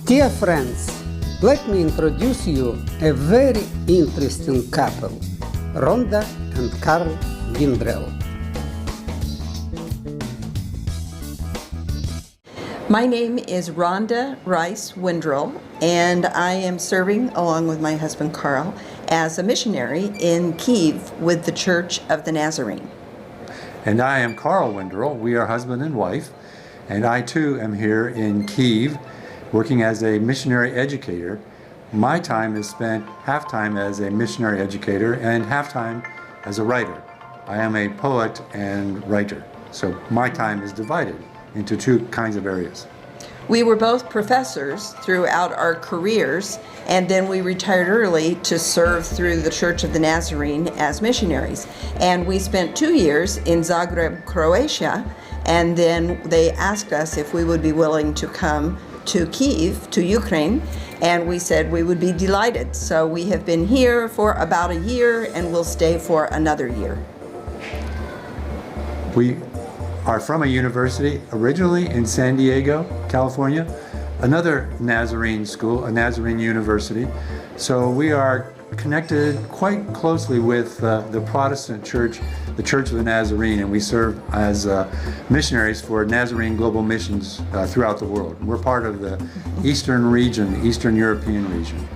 Dear friends, let me introduce you a very interesting couple, Ronda and Carl Winderl. My name is Ronda Rice Winderl, and I am serving along with my husband Carl as a missionary in Kyiv with the Church of the Nazarene. And I am Carl Winderl. We are husband and wife, and I too am here in Kyiv working as a missionary educator. My time is spent half-time as a missionary educator and half-time as a writer. I am a poet and writer, so my time is divided into two kinds of areas. We were both professors throughout our careers, and then we retired early to serve through the Church of the Nazarene as missionaries. And we spent 2 years in Zagreb, Croatia, and then they asked us if we would be willing to come to Kyiv, to Ukraine, and we said we would be delighted. So we have been here for about a year and will stay for another year. We are from a university originally in San Diego, California, another Nazarene school, a Nazarene university. So we are connected quite closely with the Protestant church, the Church of the Nazarene, and we serve as missionaries for Nazarene Global Missions throughout the world. We're part of the Eastern region, the Eastern European region.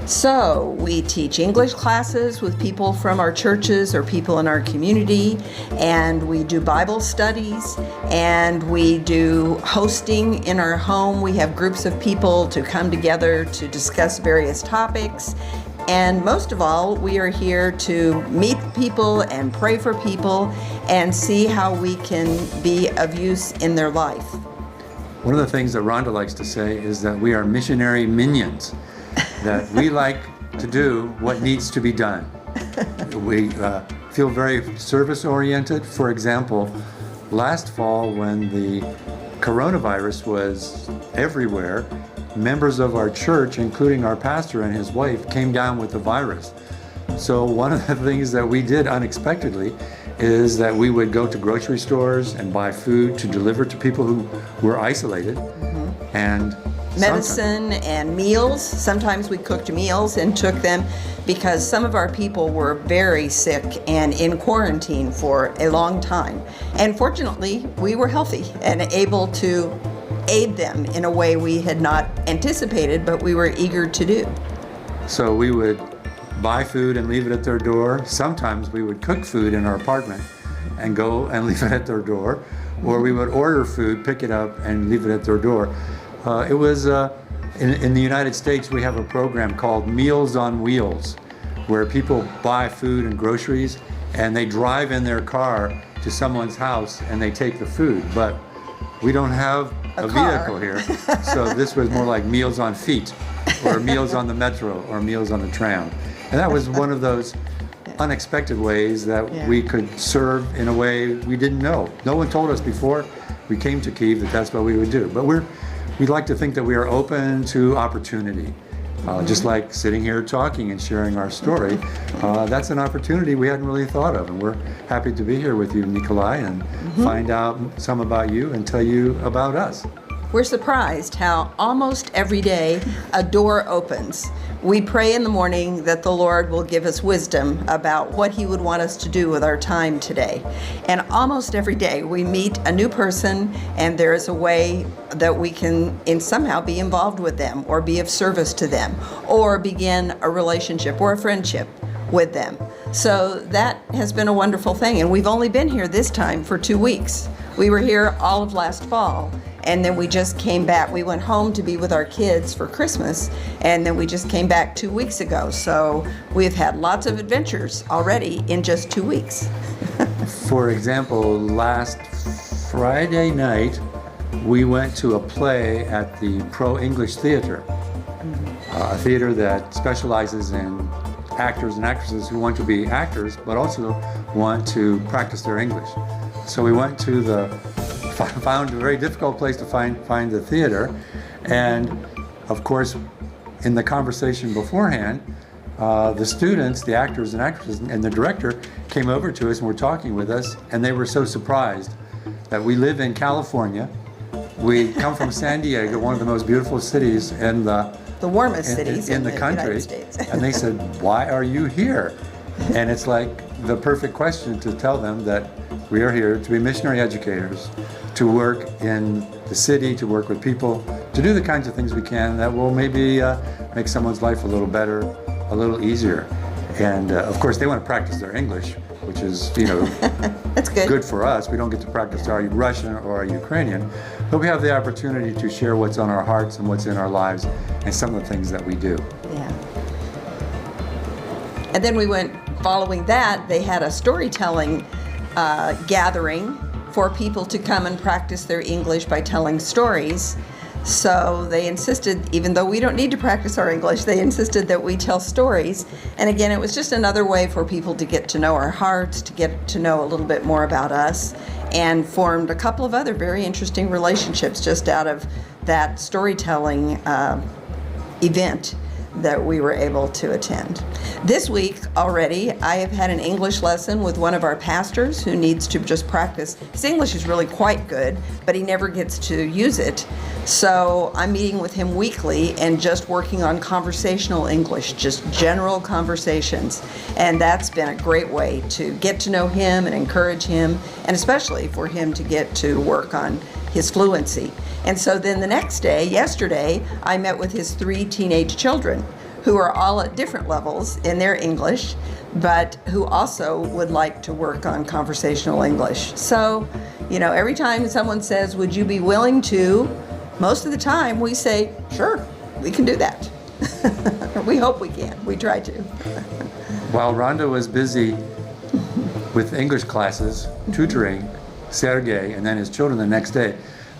So we teach English classes with people from our churches or people in our community, and we do Bible studies, and we do hosting in our home. We have groups of people to come together to discuss various topics. And most of all, we are here to meet people and pray for people and see how we can be of use in their life. One of the things that Rhonda likes to say is that we are missionary minions, that we like to do what needs to be done. We feel very service-oriented. For example, last fall when the coronavirus was everywhere, members of our church, including our pastor and his wife, came down with the virus. So one of the things that we did unexpectedly is that we would go to grocery stores and buy food to deliver to people who were isolated. And medicine and meals. Sometimes we cooked meals and took them because some of our people were very sick and in quarantine for a long time. And fortunately, we were healthy and able to aid them in a way we had not anticipated, but we were eager to do. So we would buy food and leave it at their door. Sometimes we would cook food in our apartment and go and leave it at their door. Or we would order food, pick it up, and leave it at their door. It was, in the United States, we have a program called Meals on Wheels, where people buy food and groceries, and they drive in their car to someone's house and they take the food. But we don't have a vehicle here, so this was more like Meals on Feet, or Meals on the Metro, or Meals on the Tram. And that was one of those unexpected ways that we could serve in a way we didn't know. No one told us before we came to Kyiv that that's what we would do. But we'd like to think that we are open to opportunity. Just like sitting here talking and sharing our story, that's an opportunity we hadn't really thought of. And we're happy to be here with you, Nikolai, and find out some about you and tell you about us. We're surprised how almost every day a door opens. We pray in the morning that the Lord will give us wisdom about what He would want us to do with our time today. And almost every day we meet a new person, and there is a way that we can somehow be involved with them or be of service to them or begin a relationship or a friendship with them. So that has been a wonderful thing. And we've only been here this time for 2 weeks. We were here all of last fall. And then we just came back. We went home to be with our kids for Christmas, and then we just came back 2 weeks ago. So we've had lots of adventures already in just 2 weeks. For example, last Friday night, we went to a play at the Pro English Theater, a theater that specializes in actors and actresses who want to be actors, but also want to practice their English. So we went to found a very difficult place to find the theater, and of course in the conversation beforehand the students, the actors and actresses, and the director came over to us and were talking with us, and they were so surprised that we live in California We come from San Diego, one of the most beautiful cities in the warmest cities in the country. United States. And they said, "Why are you here?" And it's like the perfect question to tell them that we are here to be missionary educators, to work in the city, to work with people, to do the kinds of things we can that will maybe make someone's life a little better, a little easier. And of course, they want to practice their English, which is, That's good. for us. We don't get to practice our Russian or our Ukrainian, but we have the opportunity to share what's on our hearts and what's in our lives and some of the things that we do. Yeah. And then we went, following that, they had a storytelling gathering for people to come and practice their English by telling stories. So they insisted, even though we don't need to practice our English, they insisted that we tell stories. And again, it was just another way for people to get to know our hearts, to get to know a little bit more about us, and formed a couple of other very interesting relationships just out of that storytelling event that we were able to attend. This week already, I have had an English lesson with one of our pastors who needs to just practice. His English is really quite good, but he never gets to use it. So I'm meeting with him weekly and just working on conversational English, just general conversations. And that's been a great way to get to know him and encourage him, and especially for him to get to work on his fluency. And so then the next day, yesterday, I met with his 3 teenage children who are all at different levels in their English, but who also would like to work on conversational English. So, every time someone says, "Would you be willing to?" most of the time we say, "Sure, we can do that." We hope we can. We try to. While Rhonda was busy with English classes, tutoring Sergey and then his children the next day,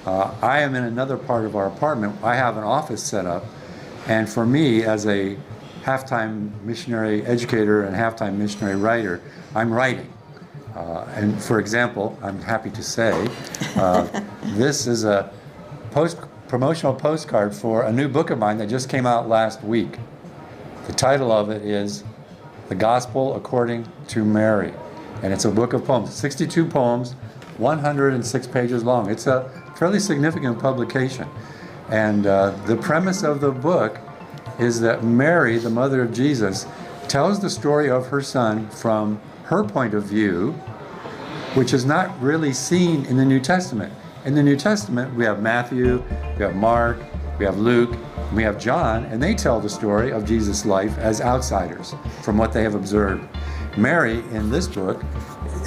I am in another part of our apartment. I have an office set up, and for me, as a half-time missionary educator and half-time missionary writer, I'm writing. And for example, I'm happy to say, this is a promotional postcard for a new book of mine that just came out last week. The title of it is The Gospel According to Mary, and it's a book of poems, 62 poems, 106 pages long. It's a fairly significant publication. And the premise of the book is that Mary, the mother of Jesus, tells the story of her son from her point of view, which is not really seen in the New Testament. In the New Testament, we have Matthew, we have Mark, we have Luke, and we have John, and they tell the story of Jesus' life as outsiders from what they have observed. Mary, in this book,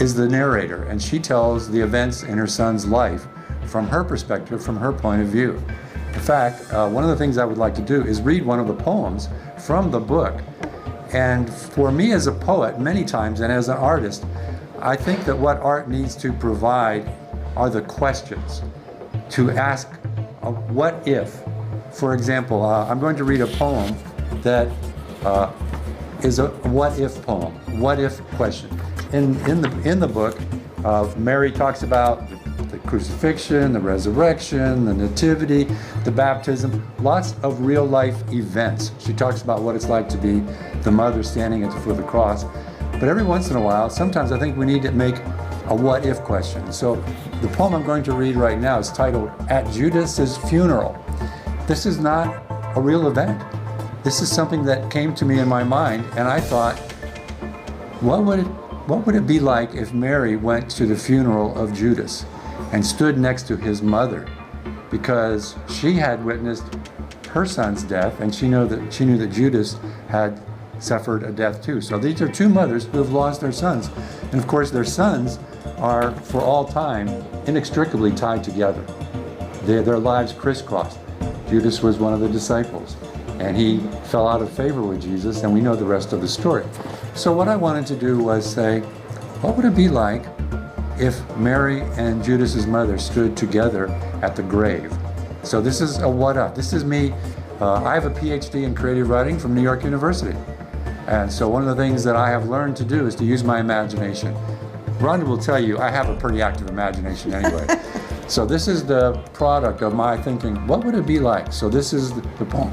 is the narrator, and she tells the events in her son's life from her perspective, from her point of view. In fact, one of the things I would like to do is read one of the poems from the book. And for me as a poet, many times, and as an artist, I think that what art needs to provide are the questions, to ask what if. For example, I'm going to read a poem that is a what if poem, what if question. In the book, Mary talks about the crucifixion, the resurrection, the nativity, the baptism, lots of real life events. She talks about what it's like to be the mother standing at the foot of the cross. But every once in a while, sometimes I think we need to make a what if question. So the poem I'm going to read right now is titled At Judas's Funeral. This is not a real event. This is something that came to me in my mind, and I thought, what would it be like if Mary went to the funeral of Judas and stood next to his mother, because she had witnessed her son's death, and she knew that Judas had suffered a death too. So these are two mothers who have lost their sons, and of course their sons are for all time inextricably tied together. Their lives crisscrossed. Judas was one of the disciples, and he fell out of favor with Jesus, and we know the rest of the story. So what I wanted to do was say, what would it be like if Mary and Judas's mother stood together at the grave? So this is a what if. This is me. I have a PhD in creative writing from New York University. And so one of the things that I have learned to do is to use my imagination. Rhonda will tell you I have a pretty active imagination anyway. So this is the product of my thinking, what would it be like? So this is the poem.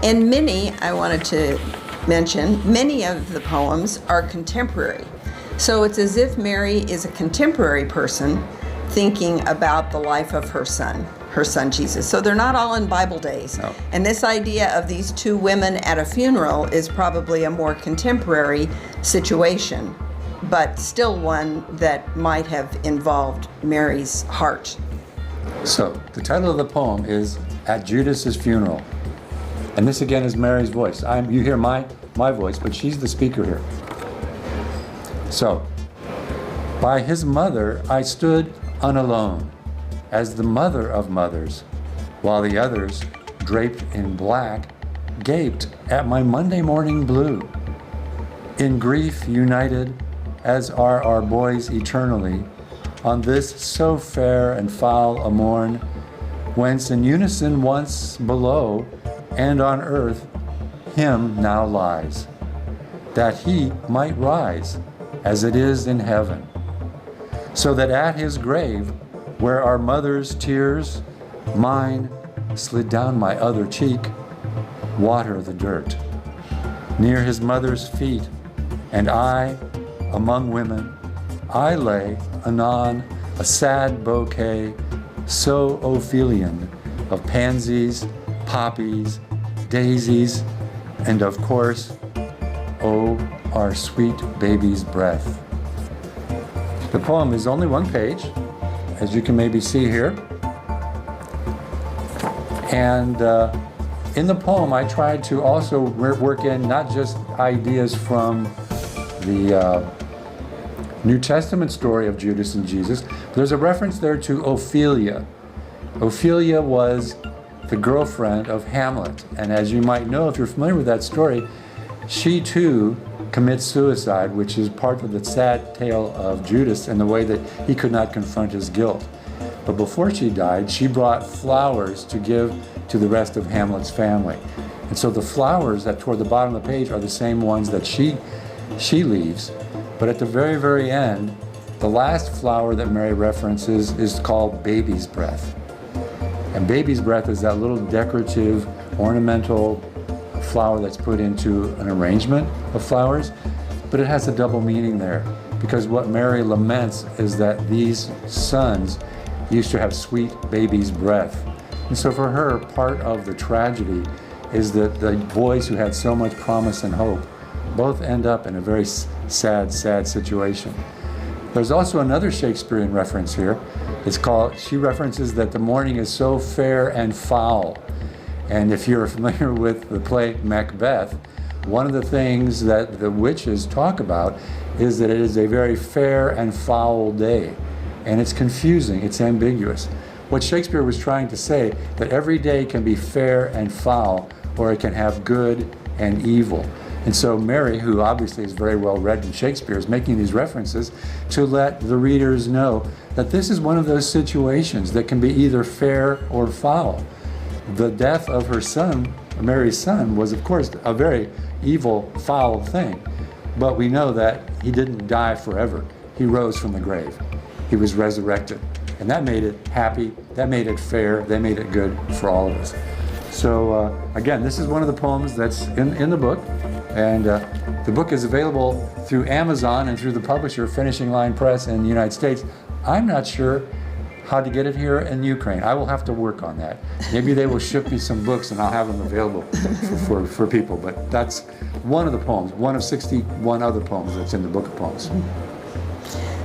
And I wanted to mention, many of the poems are contemporary. So it's as if Mary is a contemporary person thinking about the life of her son. her son Jesus. So they're not all in Bible days. No. And this idea of these two women at a funeral is probably a more contemporary situation, but still one that might have involved Mary's heart. So the title of the poem is At Judas's Funeral. And this again is Mary's voice. You hear my voice, but she's the speaker here. So, by his mother I stood unalone, as the mother of mothers, while the others, draped in black, gaped at my Monday morning blue. In grief united, as are our boys eternally, on this so fair and foul a morn, whence in unison once below, and on earth, him now lies, that he might rise, as it is in heaven, so that at his grave, where our mother's tears, mine slid down my other cheek, water the dirt. Near his mother's feet, and I, among women, I lay anon a sad bouquet, so Ophelian, of pansies, poppies, daisies, and of course, oh, our sweet baby's breath. The poem is only one page, as you can maybe see here. And in the poem, I tried to also work in not just ideas from the New Testament story of Judas and Jesus, but there's a reference there to Ophelia. Ophelia was the girlfriend of Hamlet, and as you might know if you're familiar with that story, she too commits suicide, which is part of the sad tale of Judas and the way that he could not confront his guilt. But before she died, she brought flowers to give to the rest of Hamlet's family. And so the flowers that toward the bottom of the page are the same ones that she leaves. But at the very, very end, the last flower that Mary references is called baby's breath. And baby's breath is that little decorative, ornamental flower that's put into an arrangement of flowers, but it has a double meaning there, because what Mary laments is that these sons used to have sweet baby's breath. And so for her, part of the tragedy is that the boys who had so much promise and hope both end up in a very sad, sad situation. There's also another Shakespearean reference here. She references that the morning is so fair and foul. And if you're familiar with the play Macbeth, one of the things that the witches talk about is that it is a very fair and foul day. And it's confusing, it's ambiguous. What Shakespeare was trying to say, that every day can be fair and foul, or it can have good and evil. And so Mary, who obviously is very well read in Shakespeare, is making these references to let the readers know that this is one of those situations that can be either fair or foul. The death of her son, Mary's son, was of course a very evil, foul thing. But we know that he didn't die forever. He rose from the grave. He was resurrected. And that made it happy, that made it fair, that made it good for all of us. So again, this is one of the poems that's in the book. And the book is available through Amazon and through the publisher, Finishing Line Press in the United States. I'm not sure how to get it here in Ukraine. I will have to work on that. Maybe they will ship me some books and I'll have them available for people. But that's one of the poems, one of 61 other poems that's in the book of poems.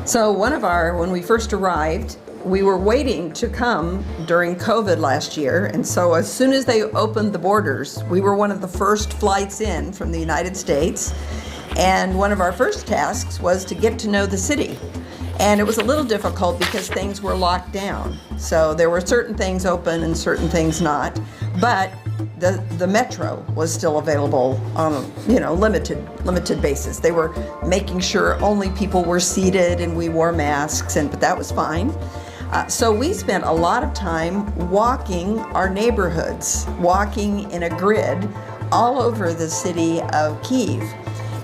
So when we first arrived, we were waiting to come during COVID last year, and so as soon as they opened the borders, we were one of the first flights in from the United States, and one of our first tasks was to get to know the city. And it was a little difficult because things were locked down. So there were certain things open and certain things not, but the metro was still available on a limited basis. They were making sure only people were seated and we wore masks, but that was fine. So we spent a lot of time walking our neighborhoods, walking in a grid all over the city of Kyiv.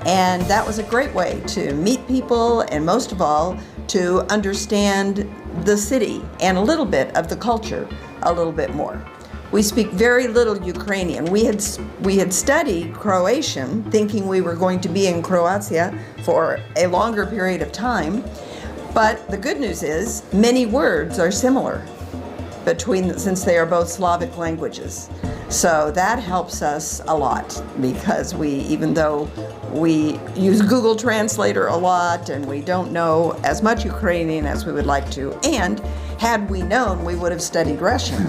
And that was a great way to meet people and most of all, to understand the city and a little bit of the culture a little bit more. We speak very little Ukrainian. We had studied Croatian, thinking we were going to be in Croatia for a longer period of time. But the good news is many words are similar. since they are both Slavic languages. So that helps us a lot because even though we use Google Translator a lot and we don't know as much Ukrainian as we would like to, and had we known, we would have studied Russian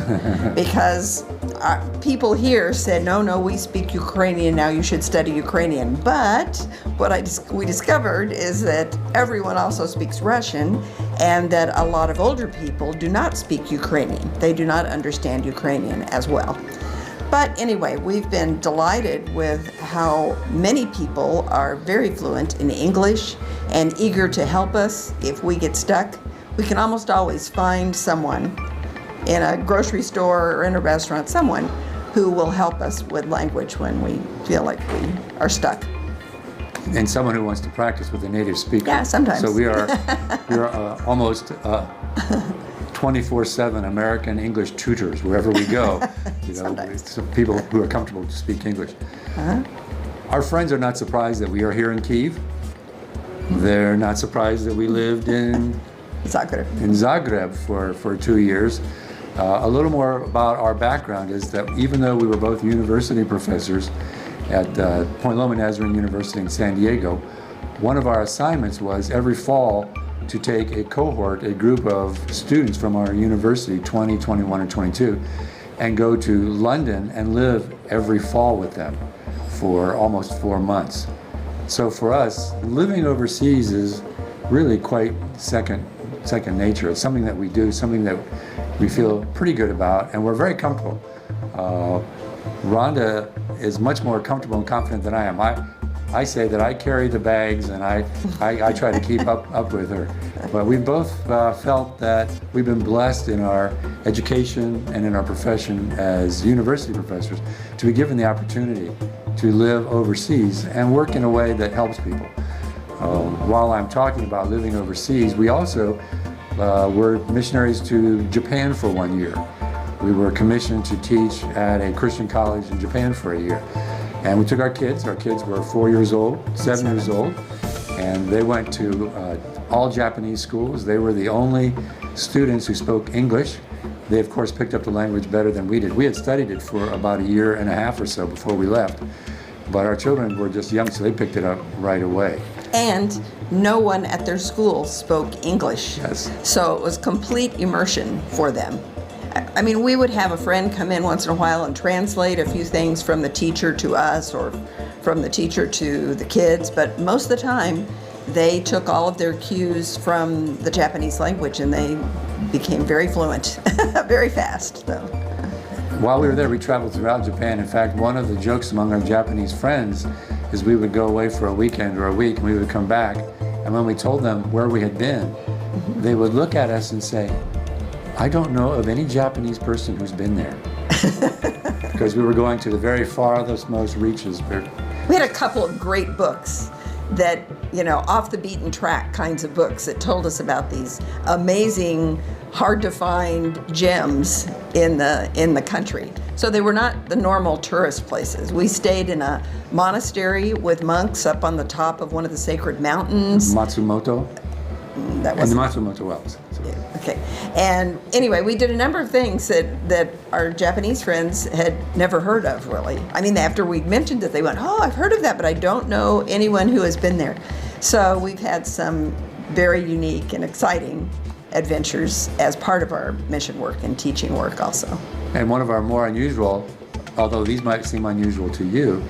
because people here said, no, we speak Ukrainian, now you should study Ukrainian. But what we discovered is that everyone also speaks Russian, and that a lot of older people do not speak Ukrainian. They do not understand Ukrainian as well. But anyway, we've been delighted with how many people are very fluent in English and eager to help us if we get stuck. We can almost always find someone in a grocery store or in a restaurant, someone who will help us with language when we feel like we are stuck. And someone who wants to practice with a native speaker. Yeah, sometimes. So we are almost 24/7 American English tutors wherever we go. So people who are comfortable to speak English. Our friends are not surprised that we are here in Kyiv. They're not surprised that we lived in Zagreb for 2 years. A little more about our background is that even though we were both university professors at Point Loma Nazarene University in San Diego, one of our assignments was every fall to take a cohort, a group of students from our university, 20, 21, or 22, and go to London and live every fall with them for almost 4 months. So for us, living overseas is really quite second nature. It's something that we do, something that we feel pretty good about, and we're very comfortable. Rhonda is much more comfortable and confident than I am. I say that I carry the bags and I try to keep up with her. But we both felt that we've been blessed in our education and in our profession as university professors to be given the opportunity to live overseas and work in a way that helps people. While I'm talking about living overseas, we also were missionaries to Japan for 1 year. We were commissioned to teach at a Christian college in Japan for a year. And we took our kids were 4 years old, 7 years old, and they went to all Japanese schools. They were the only students who spoke English. They of course picked up the language better than we did. We had studied it for about a year and a half or so before we left, but our children were just young, so they picked it up right away. And no one at their school spoke English. Yes. So it was complete immersion for them. I mean, we would have a friend come in once in a while and translate a few things from the teacher to us or from the teacher to the kids, but most of the time they took all of their cues from the Japanese language and they became very fluent, very fast though. While we were there, we traveled throughout Japan. In fact, one of the jokes among our Japanese friends is we would go away for a weekend or a week and we would come back, and when we told them where we had been, they would look at us and say, I don't know of any Japanese person who's been there. Because we were going to the very farthest, most reaches. We had a couple of great books that, off the beaten track kinds of books that told us about these amazing, hard to find gems in the country. So they were not the normal tourist places. We stayed in a monastery with monks up on the top of one of the sacred mountains. Matsumoto. That was the Matsumoto Wells. Okay. And anyway, we did a number of things that our Japanese friends had never heard of, really. I mean, after we mentioned it, they went, oh, I've heard of that, but I don't know anyone who has been there. So we've had some very unique and exciting adventures as part of our mission work and teaching work also. And one of our more unusual, although these might seem unusual to you,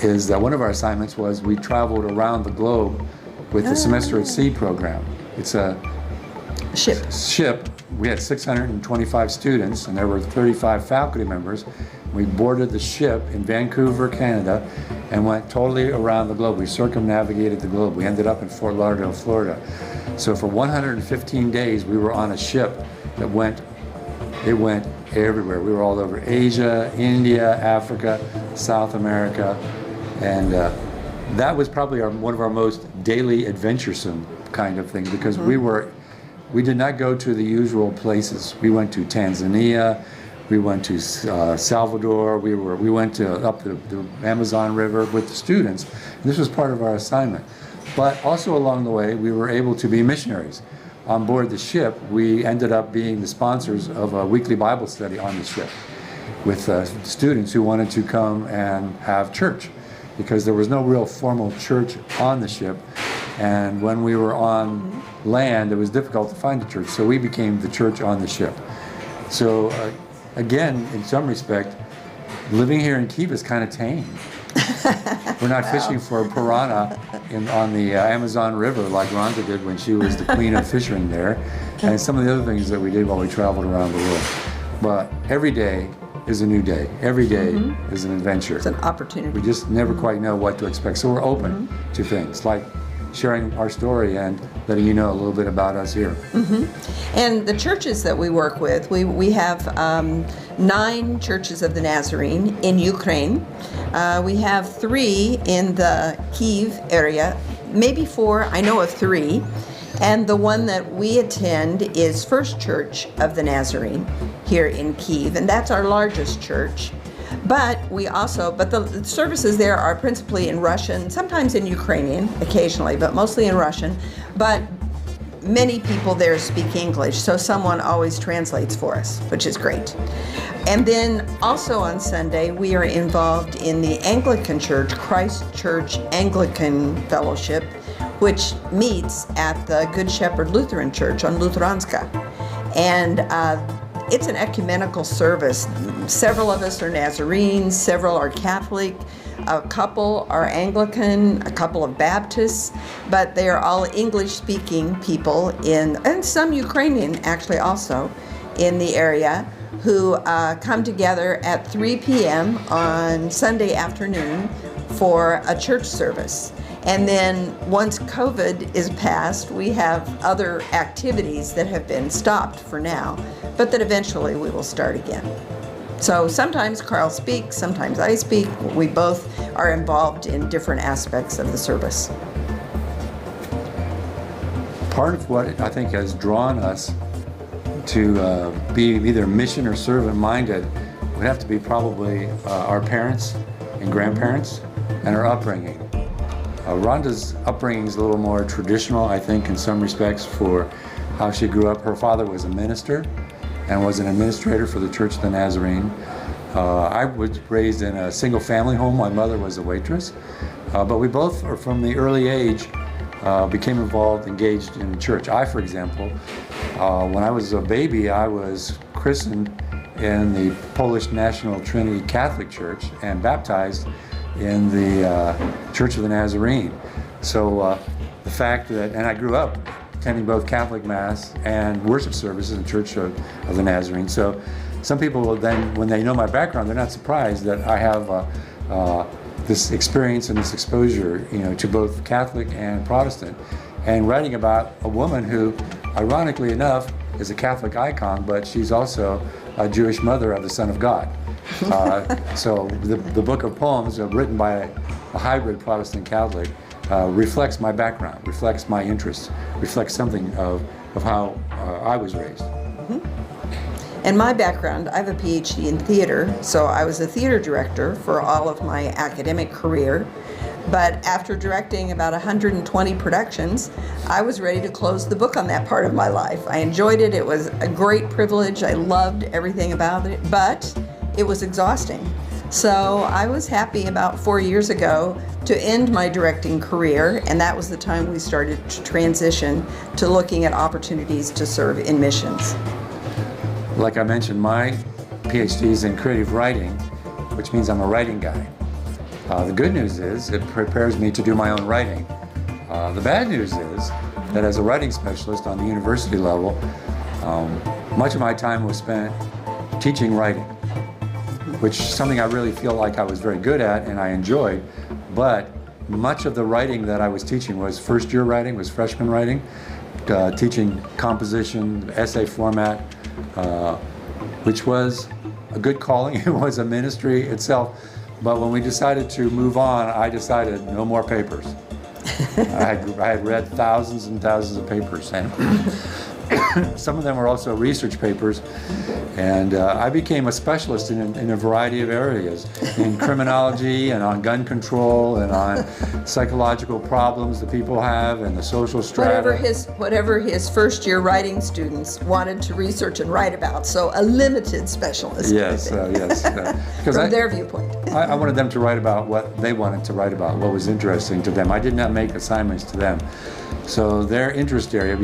is that one of our assignments was we traveled around the globe with the Semester at Sea program. It's a ship. We had 625 students and there were 35 faculty members. We boarded the ship in Vancouver, Canada, and went totally around the globe. We circumnavigated the globe. We ended up in Fort Lauderdale, Florida. So for 115 days we were on a ship that went everywhere. We were all over Asia, India, Africa, South America, and that was probably one of our most daily adventuresome kind of things, because we did not go to the usual places. We went to Tanzania, we went to Salvador, we went up the Amazon River with the students. And this was part of our assignment. But also along the way, we were able to be missionaries. on board the ship, we ended up being the sponsors of a weekly Bible study on the ship with students who wanted to come and have church, because there was no real formal church on the ship. And when we were on land, it was difficult to find a church, so we became the church on the ship. So again, in some respect, living here in Kyiv is kind of tame. We're not fishing for piranha on the Amazon River like Ronda did when she was the queen of fishing there, and some of the other things that we did while we traveled around the world. But every day is a new day. Every day is an adventure. It's an opportunity. We just never quite know what to expect. So we're open to things like sharing our story and letting you know a little bit about us here. And the churches that we work with, we have 9 churches of the Nazarene in Ukraine. We have 3 in the Kyiv area, maybe 4, I know of 3. And the one that we attend is First Church of the Nazarene here in Kyiv, and that's our largest church. But the services there are principally in Russian, sometimes in Ukrainian, occasionally, but mostly in Russian. But many people there speak English, so someone always translates for us, which is great. And then also on Sunday, we are involved in the Anglican Church, Christ Church Anglican Fellowship, which meets at the Good Shepherd Lutheran Church on Lutheranska. And it's an ecumenical service. Several of us are Nazarenes, several are Catholic, a couple are Anglican, a couple of Baptists, but they are all English-speaking people and some Ukrainian actually also in the area, who come together at 3 p.m. on Sunday afternoon for a church service. And then once COVID is past, we have other activities that have been stopped for now, but that eventually we will start again. So sometimes Carl speaks, sometimes I speak. We both are involved in different aspects of the service. Part of what I think has drawn us to be either mission or servant minded would have to be probably our parents and grandparents and our upbringing. Rhonda's upbringing is a little more traditional, I think, in some respects for how she grew up. Her father was a minister and was an administrator for the Church of the Nazarene. I was raised in a single family home. My mother was a waitress. But we both, from the early age, became involved, engaged in the church. I, for example, when I was a baby, I was christened in the Polish National Trinity Catholic Church and baptized in the Church of the Nazarene. So the fact that, and I grew up attending both Catholic Mass and worship services in the Church of the Nazarene. So some people will then, when they know my background, they're not surprised that I have this experience and this exposure, to both Catholic and Protestant, and writing about a woman who, ironically enough, is a Catholic icon, but she's also a Jewish mother of the Son of God. So the book of poems written by a hybrid Protestant Catholic reflects my background, reflects my interests, reflects something of how I was raised. And my background, I have a PhD in theater, so I was a theater director for all of my academic career. But after directing about 120 productions, I was ready to close the book on that part of my life. I enjoyed it. It was a great privilege. I loved everything about it, but it was exhausting. So I was happy about 4 years ago to end my directing career, and that was the time we started to transition to looking at opportunities to serve in missions. Like I mentioned, my PhD is in creative writing, which means I'm a writing guy. The good news is it prepares me to do my own writing. The bad news is that as a writing specialist on the university level, much of my time was spent teaching writing, which is something I really feel like I was very good at and I enjoyed, but much of the writing that I was teaching was first-year writing, was freshman writing, teaching composition, essay format, which was a good calling. It was a ministry itself. But when we decided to move on, I decided no more papers. I had read thousands and thousands of papers, and some of them were also research papers. And I became a specialist in a variety of areas, in criminology and on gun control and on psychological problems that people have and the social strata. Whatever his first year writing students wanted to research and write about. So a limited specialist. Yes, yes. From their viewpoint. I wanted them to write about what they wanted to write about, what was interesting to them. I did not make assignments to them. So their interest area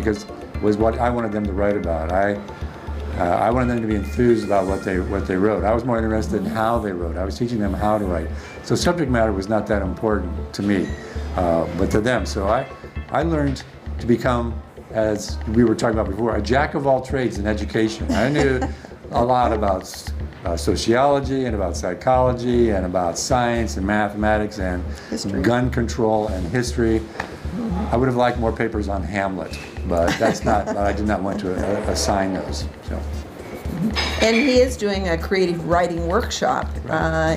was what I wanted them to write about. I wanted them to be enthused about what they wrote. I was more interested in how they wrote. I was teaching them how to write. So subject matter was not that important to me, but to them. So I learned to become, as we were talking about before, a jack of all trades in education. I knew a lot about sociology and about psychology and about science and mathematics and history. Gun control and history. I would have liked more papers on Hamlet, but that's not. I did not want to assign those. So. And he is doing a creative writing workshop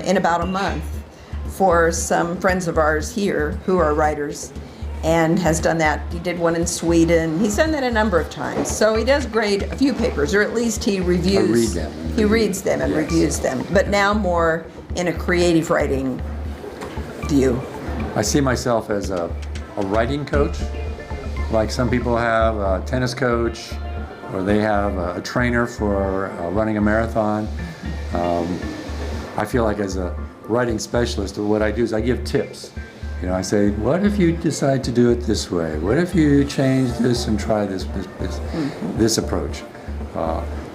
in about a month for some friends of ours here who are writers, and has done that. He did one in Sweden. He's done that a number of times. So he does grade a few papers, or at least he reviews. Read them. He reads them and reviews them, but now more in a creative writing view. I see myself as a writing coach, like some people have a tennis coach, or they have a trainer for running a marathon. I feel like as a writing specialist, what I do is I give tips. You know, I say, what if you decide to do it this way? What if you change this and try this approach?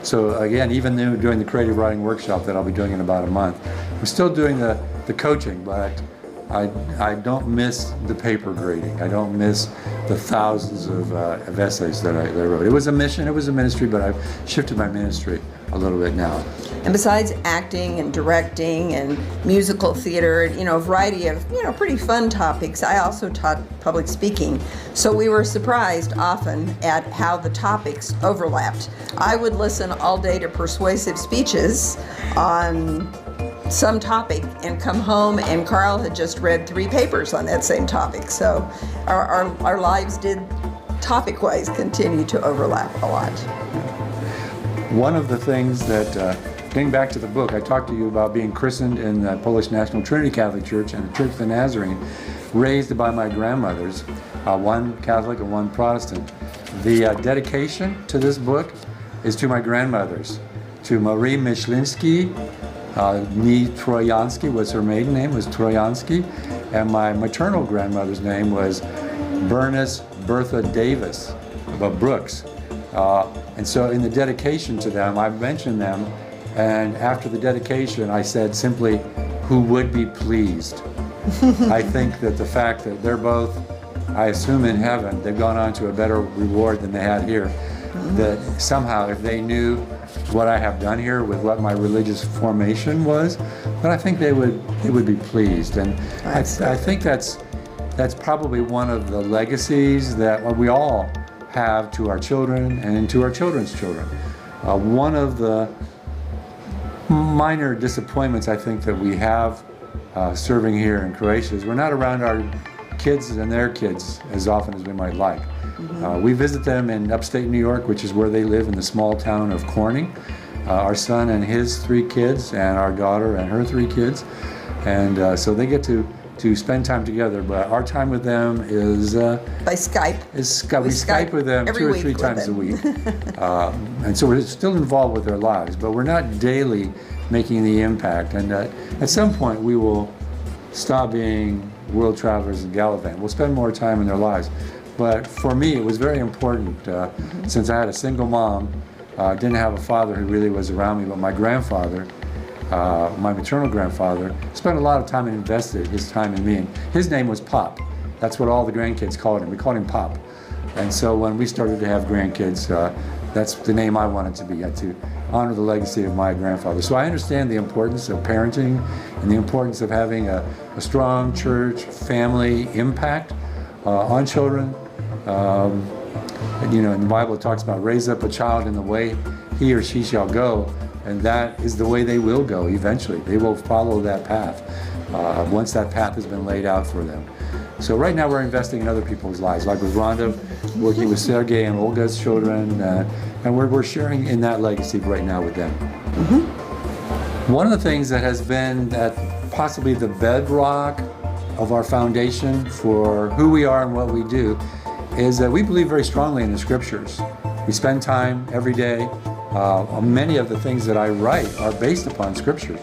So again, even during the creative writing workshop that I'll be doing in about a month, I'm still doing the coaching, but I don't miss the paper grading. I don't miss the thousands of essays that I wrote. It was a mission, it was a ministry, but I've shifted my ministry a little bit now. And besides acting and directing and musical theater, a variety of, pretty fun topics, I also taught public speaking. So we were surprised often at how the topics overlapped. I would listen all day to persuasive speeches on some topic and come home, and Carl had just read 3 papers on that same topic. So our lives did topic-wise continue to overlap a lot. One of the things that, getting back to the book, I talked to you about being christened in the Polish National Trinity Catholic Church and the Church of the Nazarene, raised by my grandmothers, one Catholic and one Protestant. The dedication to this book is to my grandmothers, to Marie Myśliński, Trojansky was her maiden name, was Trojansky, and my maternal grandmother's name was Bernice Bertha Davis, Brooks. And so in the dedication to them, I mentioned them, and after the dedication, I said simply, who would be pleased? I think that the fact that they're both, I assume in heaven, they've gone on to a better reward than they had here, that somehow if they knew what I have done here with what my religious formation was, then I think they would be pleased. And I think that's probably one of the legacies that we all have to our children and to our children's children. One of the minor disappointments I think that we have serving here in Croatia is we're not around our kids and their kids as often as we might like. We visit them in upstate New York, which is where they live, in the small town of Corning. Our son and his 3 kids, and our daughter and her 3 kids. And so they get to spend time together, but our time with them is by Skype. We Skype with them 2 or 3 times a week. And so we're still involved with their lives, but we're not daily making the impact. And at some point we will stop being world travelers and gallivant. We'll spend more time in their lives. But for me, it was very important, since I had a single mom, didn't have a father who really was around me, but my grandfather, my maternal grandfather, spent a lot of time and invested his time in me. And his name was Pop. That's what all the grandkids called him. We called him Pop. And so when we started to have grandkids, that's the name I wanted to be, to honor the legacy of my grandfather. So I understand the importance of parenting and the importance of having a strong church family impact on children. In the Bible it talks about raise up a child in the way he or she shall go, and that is the way they will go eventually. They will follow that path once that path has been laid out for them. So right now we're investing in other people's lives, like with Ronda, working with Sergey and Olga's children, and we're sharing in that legacy right now with them. One of the things that has been possibly the bedrock of our foundation for who we are and what we do is that we believe very strongly in the scriptures. We spend time every day. Many of the things that I write are based upon scriptures.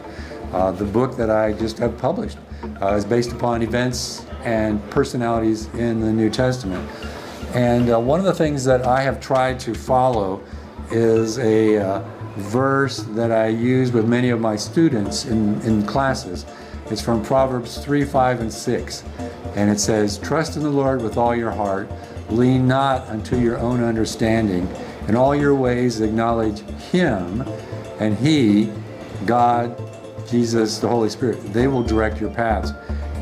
The book that I just have published is based upon events and personalities in the New Testament. And one of the things that I have tried to follow is a verse that I use with many of my students in classes. It's from Proverbs 3, 5, and 6. And it says, "Trust in the Lord with all your heart. Lean not unto your own understanding. In all your ways acknowledge Him, and He, God, Jesus, the Holy Spirit, they will direct your paths."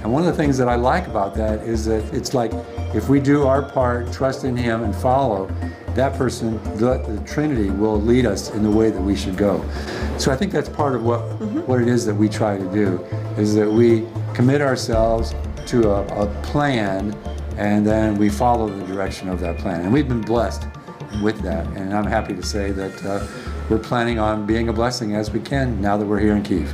And one of the things that I like about that is that it's like if we do our part, trust in Him, and follow, that person, the Trinity, will lead us in the way that we should go. So I think that's part of what it is that we try to do, is that we commit ourselves to a plan, and then we follow the direction of that plan. And we've been blessed with that, and I'm happy to say that we're planning on being a blessing as we can now that we're here in Kyiv.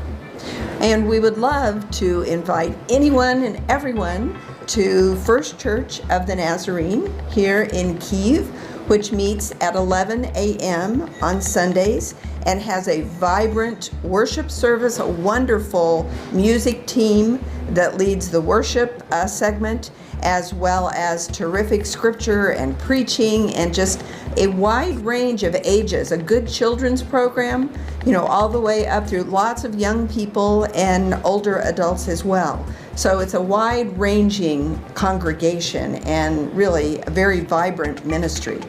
And we would love to invite anyone and everyone to First Church of the Nazarene here in Kyiv, which meets at 11 a.m. on Sundays and has a vibrant worship service, a wonderful music team that leads the worship segment, as well as terrific scripture and preaching and just a wide range of ages, a good children's program, all the way up through lots of young people and older adults as well. So it's a wide-ranging congregation and really a very vibrant ministry.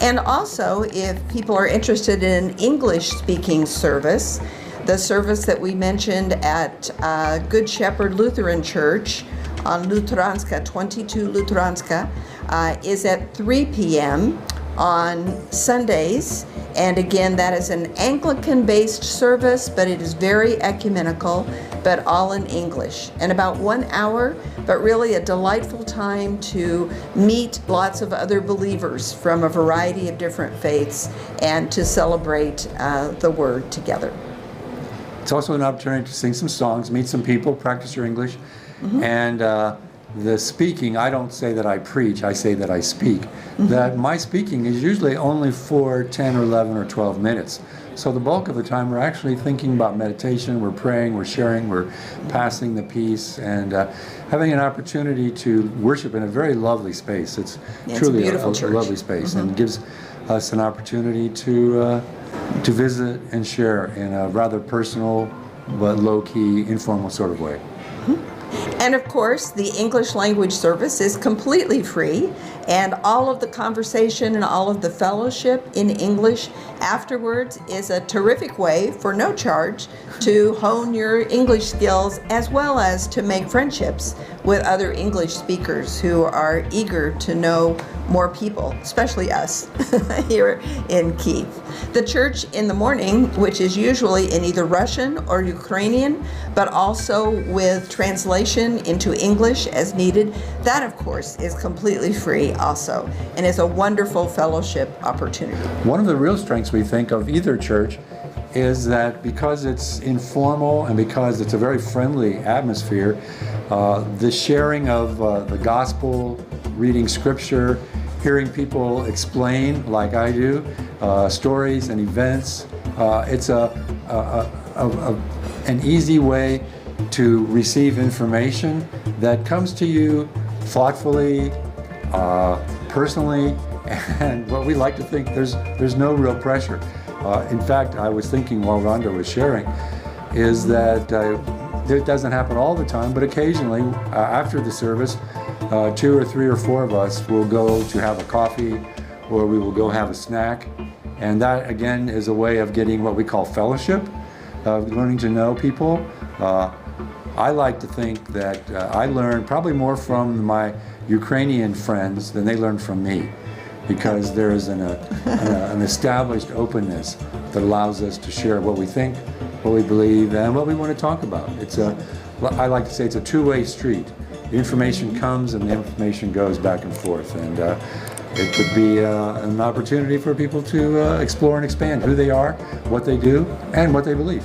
And also, if people are interested in English-speaking service, the service that we mentioned at Good Shepherd Lutheran Church on Luteranska, 22 Luteranska, is at 3 p.m. on Sundays. And again, that is an Anglican-based service, but it is very ecumenical, but all in English. And about 1 hour, but really a delightful time to meet lots of other believers from a variety of different faiths and to celebrate the Word together. It's also an opportunity to sing some songs, meet some people, practice your English. And the speaking, I don't say that I preach, I say that I speak. That my speaking is usually only for 10 or 11 or 12 minutes. So the bulk of the time we're actually thinking about meditation, we're praying, we're sharing, we're passing the peace, and having an opportunity to worship in a very lovely space. It's truly a lovely space, and gives us an opportunity to visit and share in a rather personal but low-key, informal sort of way. And of course, the English language service is completely free, and all of the conversation and all of the fellowship in English afterwards is a terrific way, for no charge, to hone your English skills as well as to make friendships with other English speakers who are eager to know more people, especially us here in Kyiv. The church in the morning, which is usually in either Russian or Ukrainian, but also with translation into English as needed, that of course is completely free also, and is a wonderful fellowship opportunity. One of the real strengths we think of either church is that because it's informal and because it's a very friendly atmosphere, the sharing of the gospel, reading scripture, hearing people explain, like I do, stories and events, it's an easy way to receive information that comes to you thoughtfully, personally, and what we like to think there's no real pressure. In fact, I was thinking while Ronda was sharing, is that it doesn't happen all the time, but occasionally after the service, 2 or 3 or 4 of us will go to have a coffee, or we will go have a snack, and that again is a way of getting what we call fellowship, learning to know people. I like to think that I learn probably more from my Ukrainian friends than they learn from me, because there is an established openness that allows us to share what we think, what we believe, and what we want to talk about. I like to say it's a two-way street. the information comes and the information goes back and forth. And it could be an opportunity for people to explore and expand who they are, what they do, and what they believe.